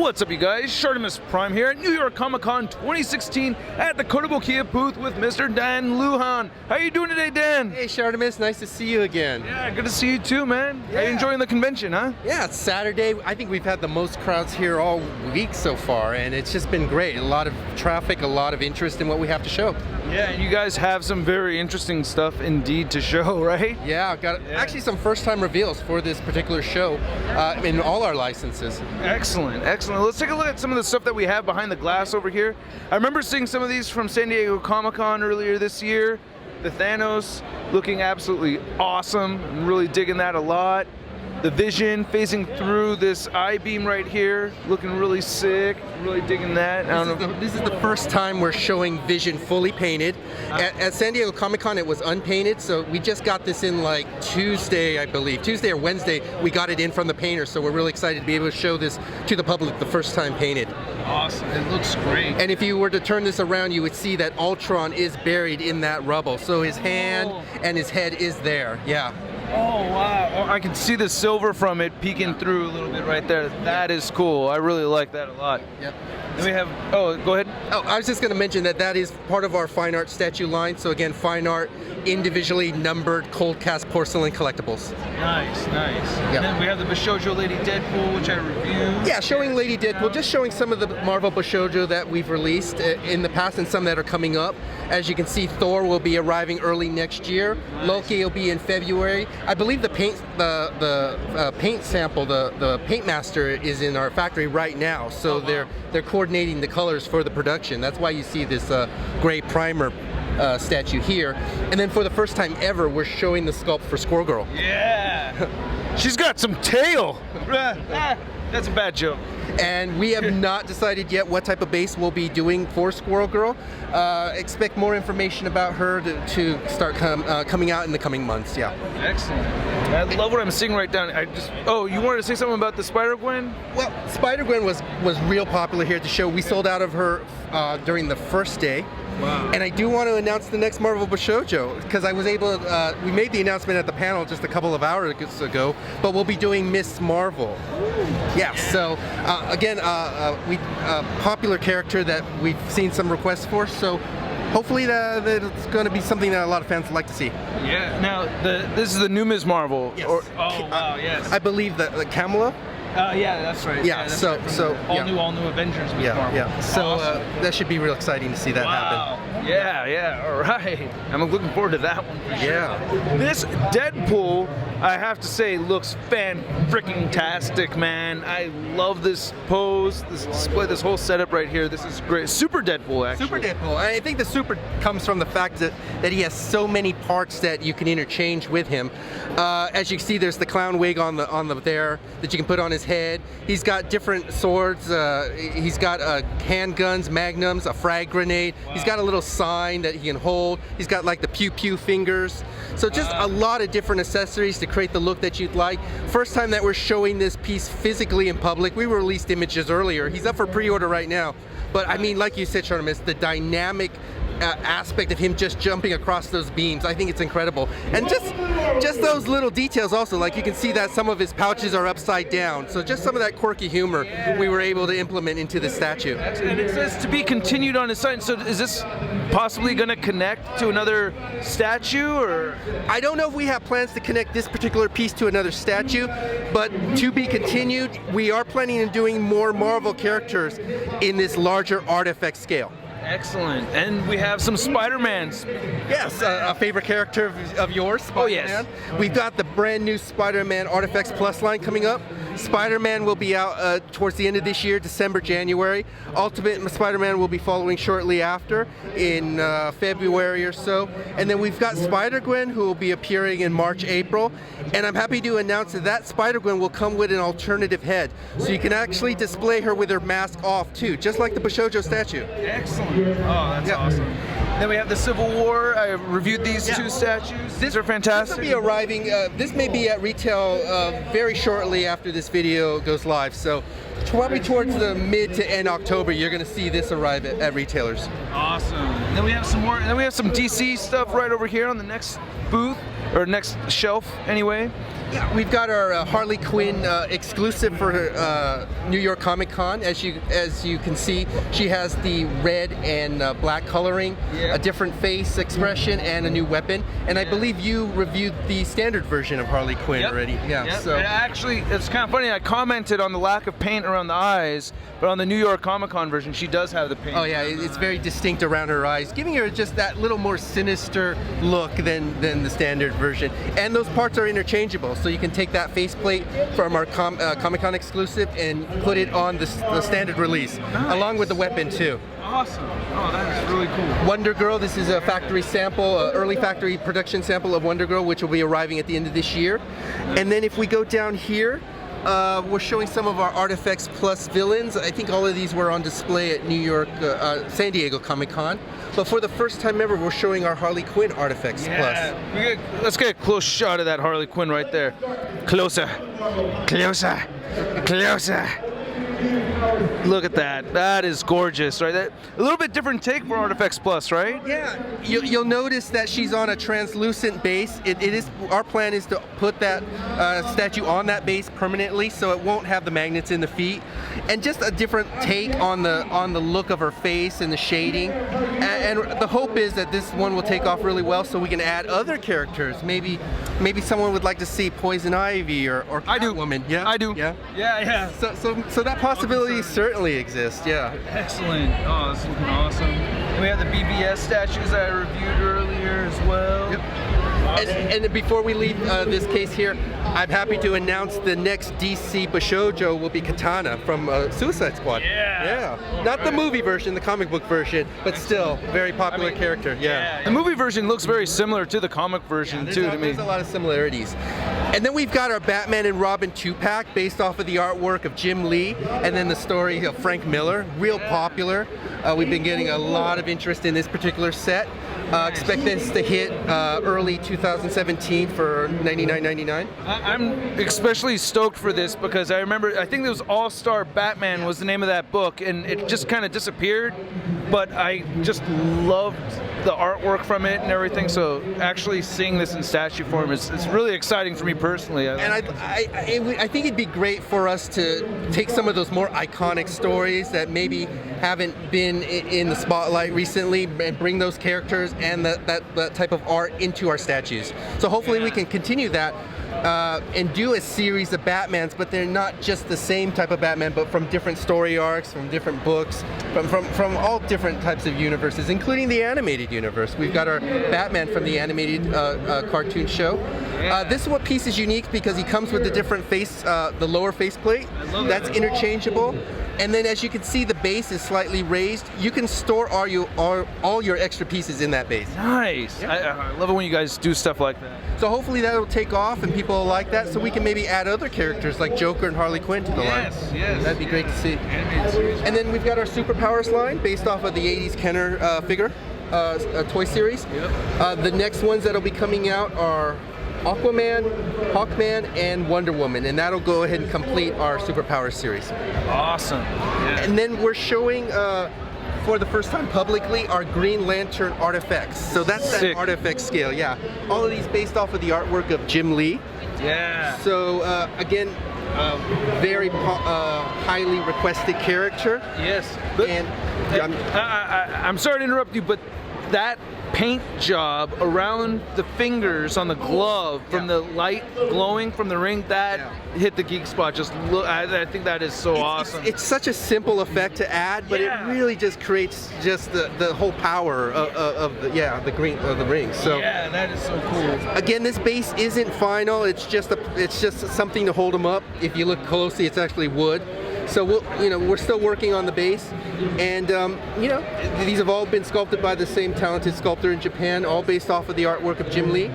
What's up, you guys? ShartimusPrime here at New York Comic Con 2016 at the Kotobukiya booth with Mr. Dan Lujan. How you doing today, Dan? Hey, Shartimus, nice to see you again. Yeah, good to see you too, man. Yeah. Are you enjoying the convention, huh? Yeah, it's Saturday. I think we've had the most crowds here all week so far, and it's just been great. A lot of traffic, a lot of interest in what we have to show. Yeah, and you guys have some very interesting stuff indeed to show, right? Yeah, I've got actually some first-time reveals for this particular show in all our licenses. Excellent, excellent. Let's take a look at some of the stuff that we have behind the glass over here. I remember seeing some of these from San Diego Comic Con earlier this year. The Thanos looking absolutely awesome. I'm really digging that a lot. The Vision phasing through this I-beam right here, looking really sick. Really digging that. This is the first time we're showing Vision fully painted. At San Diego Comic Con it was unpainted, so we just got this in like Tuesday, I believe. Tuesday or Wednesday, we got it in from the painter, so we're really excited to be able to show this to the public the first time painted. Awesome, it looks great. And if you were to turn this around, you would see that Ultron is buried in that rubble. So his hand and his head is there, yeah. Oh, wow. Oh, I can see the silver from it peeking through a little bit right there. That is cool. I really like that a lot. Yep. Then we have, oh, go ahead. Oh, I was just going to mention that that is part of our fine art statue line. So again, fine art, individually numbered cold cast porcelain collectibles. Nice, nice. Yep. And then we have the Bishoujo Lady Deadpool, which I reviewed. Yeah, showing Lady Deadpool, just showing some of the Marvel Bishoujo that we've released in the past and some that are coming up. As you can see, Thor will be arriving early next year. Nice. Loki will be in February. I believe the paint, paint sample, the paint master is in our factory right now. So they're coordinating the colors for the production. That's why you see this gray primer statue here. And then for the first time ever, we're showing the sculpt for Squirrel Girl. Yeah. She's got some tail. That's a bad joke. And we have not decided yet what type of base we'll be doing for Squirrel Girl. Expect more information about her to start coming out in the coming months, yeah. Excellent. I love what I'm seeing right down. Oh, you wanted to say something about the Spider-Gwen? Well, Spider-Gwen was real popular here at the show. We sold out of her during the first day. Wow. And I do want to announce the next Marvel Bishoujo, because I was able to, we made the announcement at the panel just a couple of hours ago, but we'll be doing Miss Marvel. Yeah, so again, popular character that we've seen some requests for, so hopefully that it's going to be something that a lot of fans would like to see. Yeah, now this is the new Miss Marvel. Yes. Oh, wow, yes. I believe that Kamala. Yeah, that's right. Yeah, that's so right. All new Avengers Miss Marvel. Yeah. So awesome. that should be real exciting to see that happen. Yeah, all right. I'm looking forward to that one for sure. Yeah. This Deadpool, I have to say, looks fan-freaking-tastic, man. I love this pose, this display, this whole setup right here. This is great. Super Deadpool, actually. Super Deadpool. I think the super comes from the fact that he has so many parts that you can interchange with him. As you can see, there's the clown wig on the there that you can put on his head. He's got different swords. He's got handguns, magnums, a frag grenade. Wow. He's got a little sign that he can hold. He's got like the pew pew fingers. So just a lot of different accessories to create the look that you'd like. First time that we're showing this piece physically in public. We released images earlier. He's up for pre-order right now. But I mean, like you said, Shartimus, the dynamic aspect of him just jumping across those beams, I think it's incredible. And just those little details also, like you can see that some of his pouches are upside down. So just some of that quirky humor we were able to implement into the statue. And it says to be continued on his site. So is this possibly going to connect to another statue, or? I don't know if we have plans to connect this particular piece to another statue, but to be continued, we are planning on doing more Marvel characters in this larger ARTFX scale. Excellent. And we have some Spider-Mans. Yes, a favorite character of yours, Spider-Man. Oh, yes. We've got the brand new Spider-Man ARTFX Plus line coming up. Spider-Man will be out towards the end of this year, December, January. Ultimate Spider-Man will be following shortly after in February or so. And then we've got Spider-Gwen, who will be appearing in March, April. And I'm happy to announce that Spider-Gwen will come with an alternative head. So you can actually display her with her mask off too, just like the Bishoujo statue. Excellent. Oh, that's awesome. Then we have the Civil War. I reviewed these two statues. These are fantastic. This will be arriving, this may be at retail very shortly after this video goes live. So probably towards the mid to end October, you're going to see this arrive at retailers. Awesome. And then we have some more, and then we have some DC stuff right over here on the next booth, or next shelf anyway. Yeah, we've got our Harley Quinn exclusive for New York Comic Con. As you can see, she has the red and black coloring, a different face expression, and a new weapon. And I believe you reviewed the standard version of Harley Quinn already. Yeah. So actually, it's kind of funny. I commented on the lack of paint around the eyes, but on the New York Comic Con version, she does have the paint. Oh yeah, it's very distinct around her eyes, giving her just that little more sinister look than the standard version. And those parts are interchangeable. So you can take that faceplate from our Comic-Con exclusive and put it on the standard release, along with the weapon too. Awesome. Oh, that is really cool. Wonder Girl, this is a factory sample, early factory production sample of Wonder Girl, which will be arriving at the end of this year. And then if we go down here, we're showing some of our ARTFX Plus villains. I think all of these were on display at San Diego Comic-Con. But for the first time ever, we're showing our Harley Quinn ARTFX Plus. Let's get a close shot of that Harley Quinn right there. Closer. Closer. Closer. Look at that. That is gorgeous, right? A little bit different take for ARTFX Plus, right? Yeah. You'll notice that she's on a translucent base. Our plan is to put that statue on that base permanently, so it won't have the magnets in the feet, and just a different take on the look of her face and the shading. And the hope is that this one will take off really well, so we can add other characters. Maybe someone would like to see Poison Ivy or Catwoman. Yeah, I do. Yeah. So that possibility certainly exists. Yeah. Excellent. Oh, this is looking awesome. And we have the BBS statues that I reviewed earlier as well. Yep. Awesome. And before we leave this case here, I'm happy to announce the next DC Bishoujo will be Katana from Suicide Squad. Yeah. Not the movie version, the comic book version, but still very popular character. Yeah. The movie version looks very similar to the comic version too to me. There's a lot of similarities. And then we've got our Batman and Robin 2-pack based off of the artwork of Jim Lee and then the story of Frank Miller. Real popular. We've been getting a lot of interest in this particular set. Expect this to hit early 2017 for $99.99. I'm especially stoked for this because I think it was All-Star Batman was the name of that book, and it just kind of disappeared, but I just loved the artwork from it and everything, so actually seeing this in statue form is really exciting for me personally. And I think it'd be great for us to take some of those more iconic stories that maybe haven't been in the spotlight recently and bring those characters and that type of art into our statues. So hopefully we can continue that and do a series of Batmans, but they're not just the same type of Batman, but from different story arcs, from different books, from all different types of universes, including the animated universe. We've got our Batman from the animated cartoon show. This piece is unique because he comes with the different face, the lower faceplate. That's interchangeable. And then as you can see, the base is slightly raised. You can store all your extra pieces in that base. Nice. Yep. I love it when you guys do stuff like that. So hopefully that'll take off and people will like that, so we can maybe add other characters like Joker and Harley Quinn to the line. Yes. That'd be great to see. And then we've got our Superpowers line based off of the 80s Kenner figure toy series. Yep. The next ones that'll be coming out are Aquaman, Hawkman, and Wonder Woman, and that'll go ahead and complete our Superpowers series. Awesome. Yeah. And then we're showing for the first time publicly our Green Lantern ARTFX. So that's that ARTFX scale, yeah. All of these based off of the artwork of Jim Lee. Yeah. So again, very highly requested character. Yes. And I'm sorry to interrupt you, but that paint job around the fingers on the glove from the light glowing from the ring, that hit the geek spot. Just look, I think that is so awesome. It's such a simple effect to add, but it really just creates just the whole power of the green of the ring. So yeah, that is so cool. Again, this base isn't final. It's just something to hold them up. If you look closely, it's actually wood. So we're still working on the base, and these have all been sculpted by the same talented sculptor in Japan, all based off of the artwork of Jim Lee.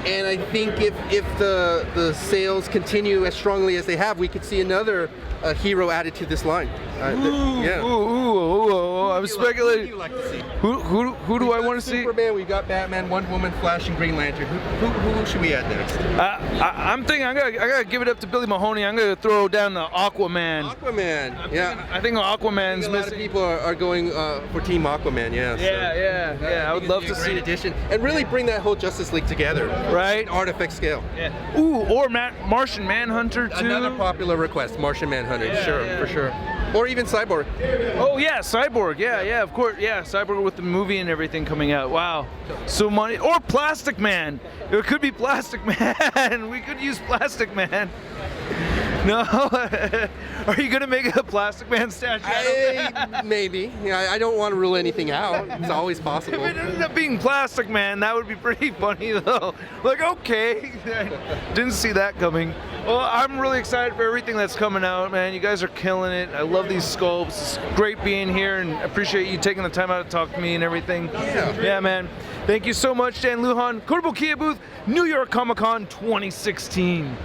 And I think if the sales continue as strongly as they have, we could see another hero added to this line. I'm speculating. Who do you like to see? Who do I want to see? Superman, we've got Batman, Wonder Woman, Flash, and Green Lantern. Who should we add next? I'm thinking I gotta give it up to Billy Mahoney. I'm gonna throw down the Aquaman. I think Aquaman's a lot of people are going for Team Aquaman. Yeah. I would love to see an addition and really bring that whole Justice League together. right? ARTFX scale. Yeah. Ooh, or Martian Manhunter too. Another popular request, Martian Manhunter, for sure. Or even Cyborg. Oh yeah, Cyborg. Yeah, of course. Yeah, Cyborg with the movie and everything coming out. Wow. So money. Or Plastic Man. It could be Plastic Man. We could use Plastic Man. No. Are you gonna make a Plastic Man statue? Maybe. Yeah, I don't want to rule anything out. It's always possible. If it ended up being Plastic Man, that would be pretty funny though. Like, okay. Didn't see that coming. Well, I'm really excited for everything that's coming out, man. You guys are killing it. I love these sculpts. It's great being here, and I appreciate you taking the time out to talk to me and everything. Yeah, man. Thank you so much, Dan Lujan. Kotobukiya booth, New York Comic Con 2016.